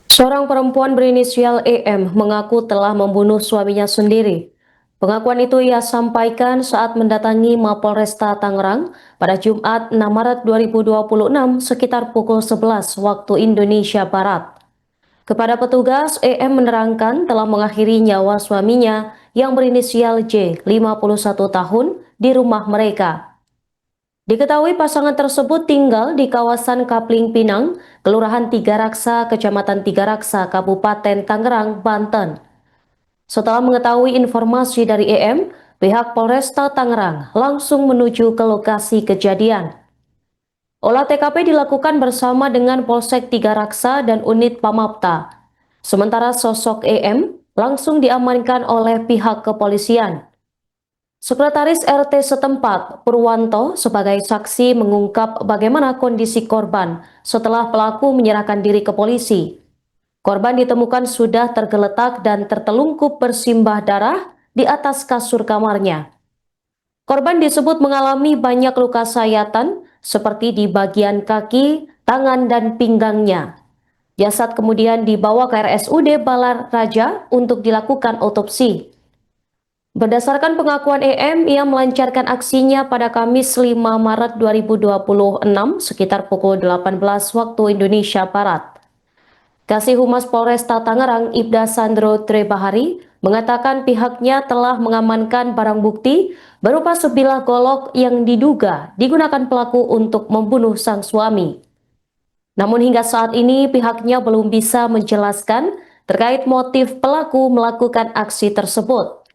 Seorang perempuan berinisial EM mengaku telah membunuh suaminya sendiri. Pengakuan itu ia sampaikan saat mendatangi Mapolresta Tangerang pada Jumat 6 Maret 2026 sekitar pukul 11 waktu Indonesia Barat. Kepada petugas, EM menerangkan telah mengakhiri nyawa suaminya yang berinisial J, 51 tahun, di rumah mereka. Diketahui pasangan tersebut tinggal di kawasan Kapling Pinang, Kelurahan Tiga Raksa, Kecamatan Tiga Raksa, Kabupaten Tangerang, Banten. Setelah mengetahui informasi dari EM, pihak Polresta Tangerang langsung menuju ke lokasi kejadian. Olah TKP dilakukan bersama dengan Polsek Tiga Raksa dan unit Pamapta. Sementara sosok EM langsung diamankan oleh pihak kepolisian. Sekretaris RT setempat, Purwanto, sebagai saksi mengungkap bagaimana kondisi korban setelah pelaku menyerahkan diri ke polisi. Korban ditemukan sudah tergeletak dan tertelungkup bersimbah darah di atas kasur kamarnya. Korban disebut mengalami banyak luka sayatan seperti di bagian kaki, tangan, dan pinggangnya. Jasad kemudian dibawa ke RSUD Balar Raja untuk dilakukan otopsi. Berdasarkan pengakuan EM, ia melancarkan aksinya pada Kamis 5 Maret 2026 sekitar pukul 18 waktu Indonesia Barat. Kasih Humas Polresta Tangerang Ibda Sandro Trebahari mengatakan pihaknya telah mengamankan barang bukti berupa sebilah golok yang diduga digunakan pelaku untuk membunuh sang suami. Namun hingga saat ini pihaknya belum bisa menjelaskan terkait motif pelaku melakukan aksi tersebut.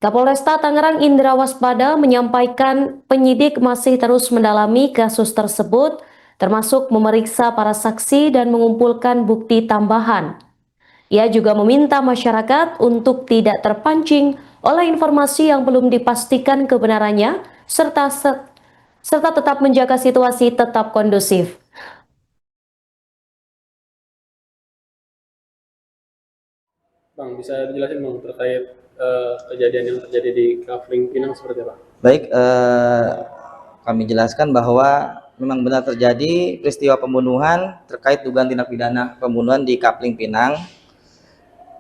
Kapolresta Tangerang Indra Waspada menyampaikan penyidik masih terus mendalami kasus tersebut, termasuk memeriksa para saksi dan mengumpulkan bukti tambahan. Ia juga meminta masyarakat untuk tidak terpancing oleh informasi yang belum dipastikan kebenarannya, serta tetap menjaga situasi tetap kondusif. Bang, bisa dijelasin Bang terkait kejadian yang terjadi di Kafling Pinang seperti apa? Baik, kami jelaskan bahwa memang benar terjadi peristiwa pembunuhan terkait dugaan tindak pidana pembunuhan di Kapling Pinang.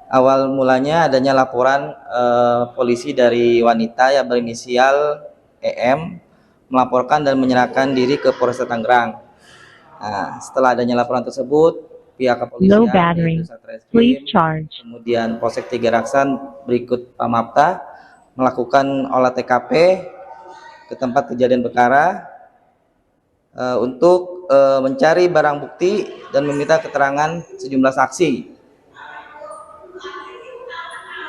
Awal mulanya adanya laporan polisi dari wanita yang berinisial EM melaporkan dan menyerahkan diri ke Polresta Tangerang. Nah, setelah adanya laporan tersebut, pihak kepolisian, yaitu Satreskrim, kemudian Polsek Tiga Raksa berikut Pamapta melakukan olah TKP ke tempat kejadian perkara untuk mencari barang bukti dan meminta keterangan sejumlah saksi.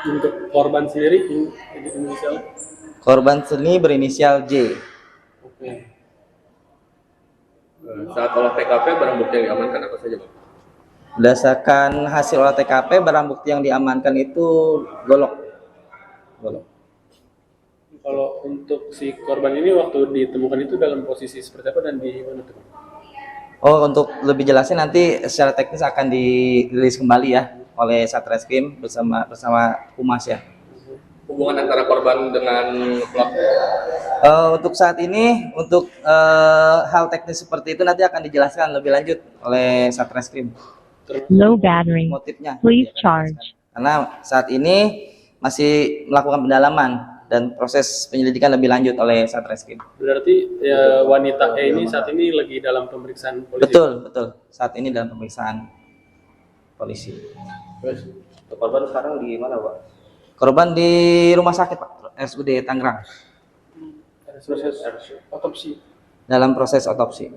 Untuk korban sendiri, inisial? Korban sendiri berinisial J. Oke. Saat olah TKP, barang bukti yang diamankan apa saja, Bang? Berdasarkan hasil olah TKP, barang bukti yang diamankan itu golok. Kalau untuk si korban ini waktu ditemukan itu dalam posisi seperti apa dan di mana tuh? Oh, untuk lebih jelasnya nanti secara teknis akan dirilis kembali ya oleh Satreskrim bersama Humas ya. Hubungan antara korban dengan pelaku? Untuk saat ini, untuk hal teknis seperti itu nanti akan dijelaskan lebih lanjut oleh Satreskrim. Low battery. Motifnya. Please charge. Karena saat ini masih melakukan pendalaman dan proses penyelidikan lebih lanjut oleh Satreskrim. Berarti ya, wanita E ini saat ini lagi dalam pemeriksaan polisi? Betul. Saat ini dalam pemeriksaan polisi. Terus, korban sekarang di mana, Pak? Korban di rumah sakit, Pak, RSUD Tangerang. Proses otopsi. Dalam proses otopsi.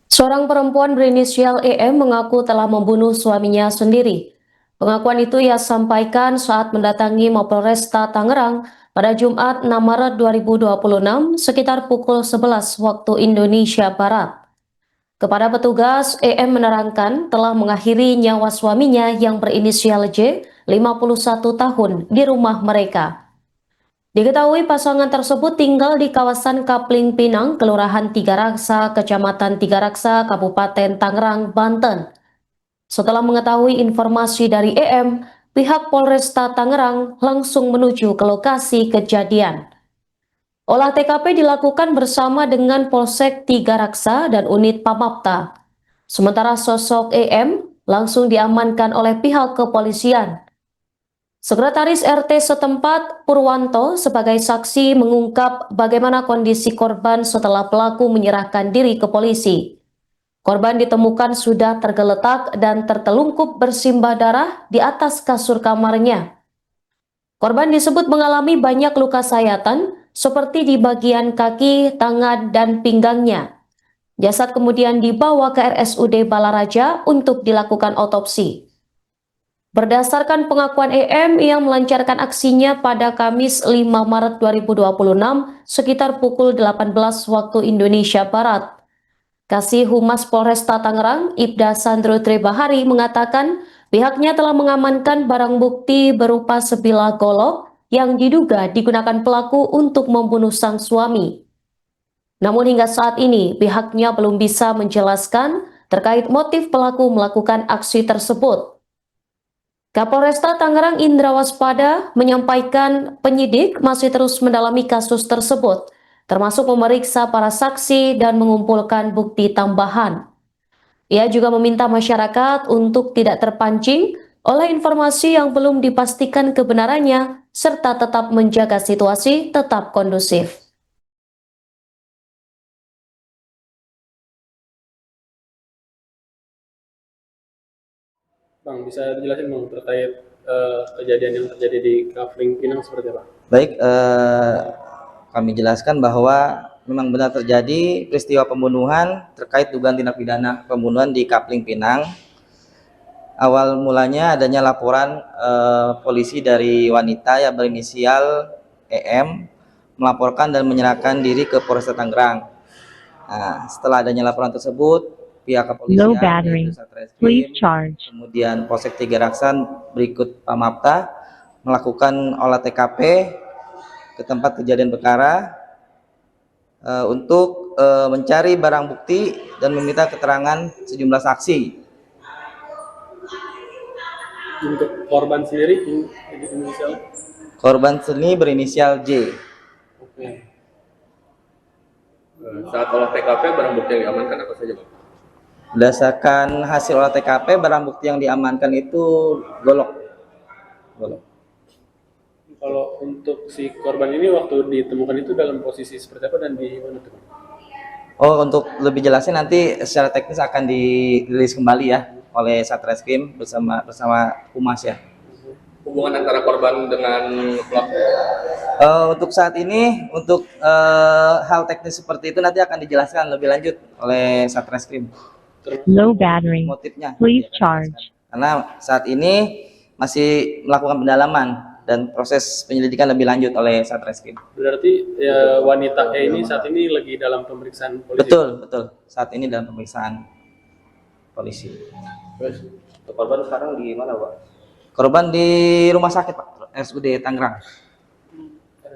Seorang perempuan berinisial EM mengaku telah membunuh suaminya sendiri. Pengakuan itu ia sampaikan saat mendatangi Mapolresta Tangerang pada Jumat 6 Maret 2026 sekitar pukul 11 waktu Indonesia Barat. Kepada petugas, EM menerangkan telah mengakhiri nyawa suaminya yang berinisial J, 51 tahun, di rumah mereka. Diketahui pasangan tersebut tinggal di kawasan Kapling Pinang, Kelurahan Tiga Raksa, Kecamatan Tiga Raksa, Kabupaten Tangerang, Banten. Setelah mengetahui informasi dari EM, pihak Polresta Tangerang langsung menuju ke lokasi kejadian. Olah TKP dilakukan bersama dengan Polsek Tiga Raksa dan unit Pamapta. Sementara sosok EM langsung diamankan oleh pihak kepolisian. Sekretaris RT setempat Purwanto sebagai saksi mengungkap bagaimana kondisi korban setelah pelaku menyerahkan diri ke polisi. Korban ditemukan sudah tergeletak dan tertelungkup bersimbah darah di atas kasur kamarnya. Korban disebut mengalami banyak luka sayatan seperti di bagian kaki, tangan, dan pinggangnya. Jasad kemudian dibawa ke RSUD Balaraja untuk dilakukan otopsi. Berdasarkan pengakuan EM yang melancarkan aksinya pada Kamis 5 Maret 2026 sekitar pukul 18 waktu Indonesia Barat. Kasih Humas Polresta Tangerang, Ibda Sandro Trebahari mengatakan pihaknya telah mengamankan barang bukti berupa sebilah golok yang diduga digunakan pelaku untuk membunuh sang suami. Namun hingga saat ini pihaknya belum bisa menjelaskan terkait motif pelaku melakukan aksi tersebut. Kapolresta Tangerang Indra Waspada menyampaikan penyidik masih terus mendalami kasus tersebut, termasuk memeriksa para saksi dan mengumpulkan bukti tambahan. Ia juga meminta masyarakat untuk tidak terpancing oleh informasi yang belum dipastikan kebenarannya, serta tetap menjaga situasi tetap kondusif. Bang, bisa dijelasin Bang terkait kejadian yang terjadi di Kafling Pinang seperti apa? Baik, kami jelaskan bahwa memang benar terjadi peristiwa pembunuhan terkait dugaan tindak pidana pembunuhan di Kapling Pinang. Awal mulanya adanya laporan polisi dari wanita yang berinisial EM melaporkan dan menyerahkan diri ke Polresta Tangerang. Nah, setelah adanya laporan tersebut, pihak kepolisian, Low battery. yaitu Satreskrim, Please charge. kemudian Polsek Tiga Raksa berikut Pamapta melakukan olah TKP ke tempat kejadian perkara untuk mencari barang bukti dan meminta keterangan sejumlah saksi. Untuk korban sendiri, inisial? Korban seni berinisial J. Oke. Saat olah TKP barang bukti yang diamankan apa saja, Bang? Berdasarkan hasil olah TKP, barang bukti yang diamankan itu golok. Kalau untuk si korban ini waktu ditemukan itu dalam posisi seperti apa dan di mana tuh, Bang? Oh, untuk lebih jelasnya nanti secara teknis akan dirilis kembali ya oleh Satreskrim bersama Humas ya. Hubungan antara korban dengan pelaku? Untuk saat ini, untuk hal teknis seperti itu nanti akan dijelaskan lebih lanjut oleh Satreskrim. Low battery. Motifnya. Please Dia akan charge. jelaskan. Karena saat ini masih melakukan pendalaman dan proses penyelidikan lebih lanjut oleh Satreskrim. Berarti ya, wanita E ini saat ini lagi dalam pemeriksaan polisi. Betul. Saat ini dalam pemeriksaan polisi. Terus, korban sekarang di mana, Pak? Korban di rumah sakit, Pak, RSUD Tangerang.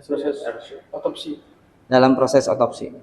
Proses otopsi. Dalam proses otopsi.